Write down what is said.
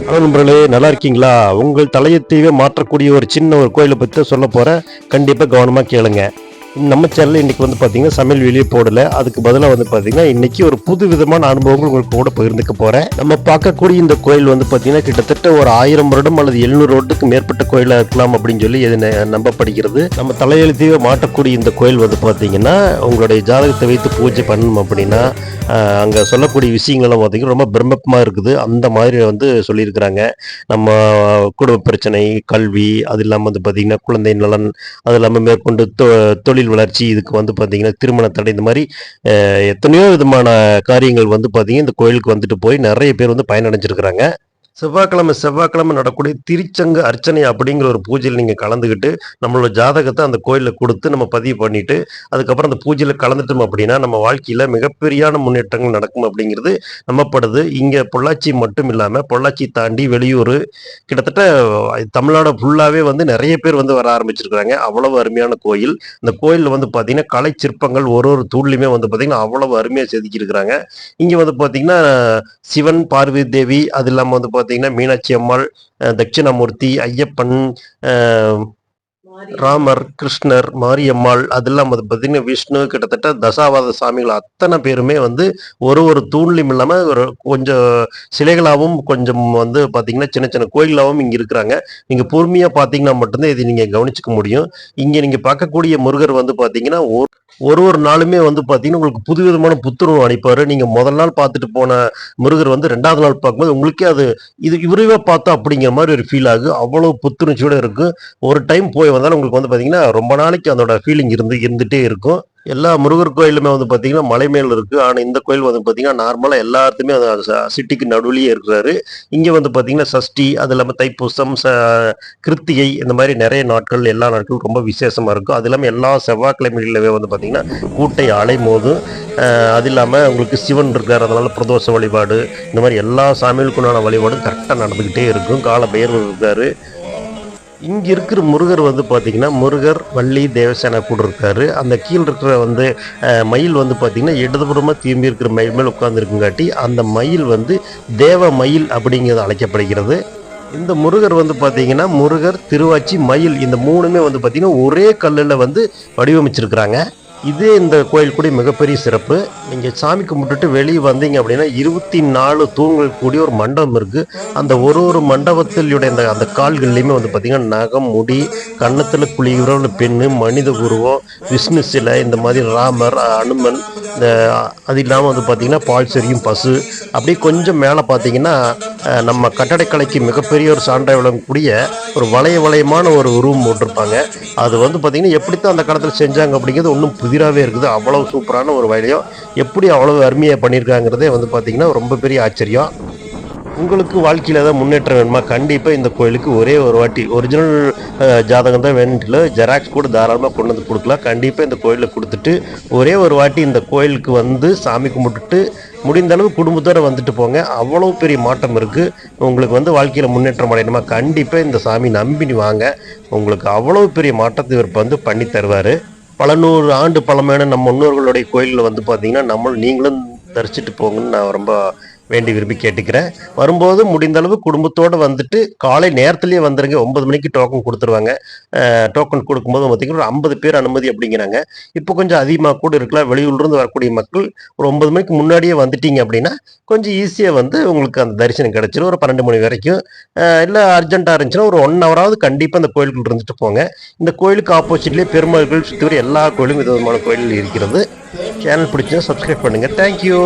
Hello நண்பர்களே, நல்லா இருக்கீங்களா? உங்கள் தலையத்தையே மாற்றக்கூடிய ஒரு சின்ன ஒரு கோயிலை பற்றி சொல்ல போகிறேன். கண்டிப்பாக கவனமாக கேளுங்க. நம்ம சேனலில் இன்றைக்கி வந்து பார்த்திங்கன்னா சமையல் வெளியே போடலை. அதுக்கு பதிலாக வந்து பார்த்திங்கன்னா இன்றைக்கி ஒரு புது விதமான அனுபவங்கள் உங்களுக்கு கூட பகிர்ந்துக்க போகிறேன். நம்ம பார்க்கக்கூடிய இந்த கோயில் வந்து பார்த்திங்கன்னா கிட்டத்தட்ட ஒரு 1000 வருடம் அல்லது 700 வருடத்துக்கு மேற்பட்ட கோயிலாக இருக்கலாம் அப்படின்னு சொல்லி இது நம்பப்படுகிறது. நம்ம தலையெழுத்தையே மாற்றக்கூடிய இந்த கோயில் வந்து பார்த்திங்கன்னா உங்களுடைய ஜாதகத்தை வைத்து பூஜை பண்ணணும் அப்படின்னா அங்கே சொல்லக்கூடிய விஷயங்கள்லாம் பார்த்திங்கன்னா ரொம்ப பிரம்மமாக இருக்குது. அந்த மாதிரி வந்து சொல்லியிருக்கிறாங்க. நம்ம குடும்ப பிரச்சனை, கல்வி, அது இல்லாமல் வந்து பார்த்திங்கன்னா குழந்தை நலன், அது இல்லாமல் மேற்கொண்டு தொழில் வளர்ச்சி, இதுக்கு வந்து பார்த்தீங்கன்னா திருமண தடை, இந்த மாதிரி எத்தனையோ விதமான காரியங்கள் வந்து பார்த்தீங்கன்னா இந்த கோயிலுக்கு வந்துட்டு போய் நிறைய பேர் வந்து பயனடைஞ்சிருக்கிறாங்க. செவ்வாய்க்கிழமை நடக்கூடிய திருச்சங்க அர்ச்சனை அப்படிங்கிற ஒரு பூஜையில் நீங்கள் கலந்துக்கிட்டு நம்மளோட ஜாதகத்தை அந்த கோயிலில் கொடுத்து நம்ம பதிவு பண்ணிட்டு அதுக்கப்புறம் அந்த பூஜையில் கலந்துட்டோம் அப்படின்னா நம்ம வாழ்க்கையில் மிகப்பெரியான முன்னேற்றங்கள் நடக்கும் அப்படிங்கிறது நம்பப்படுது. இங்கே பொள்ளாச்சி மட்டும் இல்லாமல் பொள்ளாச்சி தாண்டி வெளியூர் கிட்டத்தட்ட தமிழ்நாடு ஃபுல்லாகவே வந்து நிறைய பேர் வந்து வர ஆரம்பிச்சிருக்கிறாங்க. அவ்வளவு அருமையான கோயில். இந்த கோயிலில் வந்து பார்த்தீங்கன்னா கலை சிற்பங்கள் ஒரு தூள்லையுமே வந்து பார்த்தீங்கன்னா அவ்வளவு அருமையாக செதுக்கியிருக்கிறாங்க. இங்கே வந்து பார்த்தீங்கன்னா சிவன், பார்வதி தேவி, அது இல்லாமல் வந்து பார்த்தீங்கன்னா மீனாட்சி அம்மாள், தட்சிணாமூர்த்தி, ஐயப்பன், ராமர், கிருஷ்ணர், மாரியம்மாள், அதெல்லாம் வந்து பார்த்தீங்கன்னா விஷ்ணு, கிட்டத்தட்ட தசாவதார சாமிகள் அத்தனை பேருமே வந்து ஒரு தூண்லையும் இல்லாமல் ஒரு கொஞ்சம் சிலைகளாகவும் கொஞ்சம் வந்து பார்த்தீங்கன்னா சின்ன சின்ன கோயிலாகவும் இங்கே இருக்கிறாங்க. நீங்கள் பொறுமையாக பார்த்தீங்கன்னா மட்டும்தான் இதை நீங்கள் கவனிச்சுக்க முடியும். இங்கே நீங்கள் பார்க்கக்கூடிய முருகர் வந்து பார்த்தீங்கன்னா ஒரு நாளுமே வந்து பார்த்தீங்கன்னா உங்களுக்கு புதுவிதமான புத்துணர்வு அளிப்பார். நீங்கள் முதல் நாள் பார்த்துட்டு போன முருகர் வந்து 2வது நாள் பார்க்கும்போது உங்களுக்கே அது இவரையே பார்த்தா அப்படிங்கிற மாதிரி ஒரு ஃபீல் ஆகும். அவ்வளோ புத்துணர்ச்சியோடு இருக்கும். ஒரு டைம் போய் வந்தாலும் உங்களுக்கு வந்து பார்த்தீங்கன்னா ரொம்ப நாளைக்கு அதோட ஃபீலிங் இருந்துகிட்டே இருக்கும். எல்லா முருகர் கோயிலுமே வந்து பார்த்தீங்கன்னா மலை மேல் இருக்குது. ஆனால் இந்த கோயில் வந்து பார்த்தீங்கன்னா நார்மலாக எல்லாத்துமே சிட்டிக்கு நடுவுலேயே இருக்கிறாரு. இங்கே வந்து பார்த்தீங்கன்னா சஷ்டி, அது இல்லாமல் தைப்பூசம், கிருத்திகை, இந்த மாதிரி நிறைய நாட்கள், எல்லா நாட்களும் ரொம்ப விசேஷமாக இருக்கும். அது இல்லாமல் எல்லா செவ்வாய்க்கிழமைகளிலவே வந்து பார்த்தீங்கன்னா கூட்டை அலைமோதும். அது இல்லாமல் உங்களுக்கு சிவன் இருக்கார், அதனால் பிரதோஷ வழிபாடு, இந்த மாதிரி எல்லா சாமிகளுக்குண்டான வழிபாடும் கரெக்டாக நடந்துக்கிட்டே இருக்கும். கால பைரவர் இருக்கார். இங்கே இருக்கிற முருகர் வந்து பார்த்திங்கன்னா முருகர், வள்ளி, தேவசேனா கூட இருக்கார். அந்த கீழே இருக்கிற வந்து மயில் வந்து பார்த்திங்கன்னா இடதுபுறமாக திரும்பி இருக்கிற மயில் மேல் உட்காந்துருக்குங்காட்டி அந்த மயில் வந்து தேவ மயில் அப்படிங்கிறது அழைக்கப்படுகிறது. இந்த முருகர் வந்து பார்த்திங்கன்னா முருகர், திருவாச்சி, மயில், இந்த 3மே வந்து பார்த்திங்கன்னா ஒரே கல்லில் வந்து வடிவமைச்சிருக்கிறாங்க. இதே இந்த கோயில் கூட மிகப்பெரிய சிறப்பு. நீங்கள் சாமி கும்பிட்டுட்டு வெளியே வந்தீங்க அப்படின்னா 24 தூண்கள் கூடிய ஒரு மண்டபம் இருக்குது. அந்த ஒரு மண்டபத்திலுடைய அந்த கால்கள்லையுமே வந்து பார்த்திங்கன்னா நகம், முடி, கன்னத்தில் குளிக்கிற பெண்ணு, மனித உருவம், விஷ்ணு சிலை, இந்த மாதிரி ராமர், அனுமன், இந்த அது இல்லாமல் வந்து பார்த்திங்கன்னா பால் செரியும் பசு, அப்படியே கொஞ்சம் மேலே பார்த்திங்கன்னா நம்ம கட்டடக்கலைக்கு மிகப்பெரிய ஒரு சான்றாக விளங்கக்கூடிய ஒரு வளையமான ஒரு உருவம் போட்டிருப்பாங்க. அது வந்து பார்த்திங்கன்னா எப்படித்தான் அந்த காலத்தில் செஞ்சாங்க அப்படிங்கிறது ஒன்றும் புதிராகவே இருக்குது. அவ்வளோ சூப்பரான ஒரு வளையம், எப்படி அவ்வளோ அருமையாக பண்ணியிருக்காங்கிறதே வந்து பார்த்திங்கன்னா ரொம்ப பெரிய ஆச்சரியம். உங்களுக்கு வாழ்க்கையில் ஏதாவது முன்னேற்றம் வேணுமா? கண்டிப்பாக இந்த கோயிலுக்கு ஒரே ஒரு வாட்டி ஒரிஜினல் ஜாதகம் தான் வேண்டில ஜெராக்ஸ் கூட தாராளமாக கொண்டு வந்து கொடுக்கலாம். கண்டிப்பாக இந்த கோயிலில் கொடுத்துட்டு ஒரே ஒரு வாட்டி இந்த கோயிலுக்கு வந்து சாமி கும்பிட்டுட்டு முடிந்த அளவு குடும்பத்தோடு வந்துட்டு போங்க. அவ்வளோ பெரிய மாற்றம் இருக்குது. உங்களுக்கு வந்து வாழ்க்கையில் முன்னேற்றம் அடையணுமா? கண்டிப்பாக இந்த சாமி நம்பி வாங்க. உங்களுக்கு அவ்வளோ பெரிய மாற்றத்தை இவர் வந்து பண்ணி தருவார். பல 100 ஆண்டு பழமையான நம்ம முன்னோர்களுடைய கோயிலில் வந்து பார்த்திங்கன்னா நீங்களும் தரிசிட்டு போங்கன்னு நான் ரொம்ப வேண்டி விரும்பி கேட்டுக்கிறேன். வரும்போது முடிந்த அளவு குடும்பத்தோடு வந்துட்டு காலை நேரத்துலேயே வந்துடுங்க. 9 மணிக்கு டோக்கன் கொடுத்துருவாங்க. டோக்கன் கொடுக்கும்போது பார்த்திங்கன்னா ஒரு 50 பேர் அனுமதி அப்படிங்கிறாங்க. இப்போ கொஞ்சம் அதிகமாக கூட இருக்கலாம். வெளியூர்லேருந்து வரக்கூடிய மக்கள் ஒரு 9 மணிக்கு முன்னாடியே வந்துட்டீங்க அப்படின்னா கொஞ்சம் ஈஸியாக வந்து உங்களுக்கு அந்த தரிசனம் கிடச்சிடும். ஒரு 12 மணி வரைக்கும். இல்லை அர்ஜென்ட்டாக இருந்துச்சுன்னா ஒரு 1 ஹவராவது கண்டிப்பாக அந்த கோயிலுக்குள்ள இருந்துட்டு போங்க. இந்த கோயிலுக்கு ஆப்போசிட்லேயே பெருமாள் கோயில், சுற்றி வர எல்லா கோயிலும் விதமான கோயில் இருக்கிறது. சேனல் பிடிச்சா சப்ஸ்கிரைப் பண்ணுங்கள். தேங்க்யூ.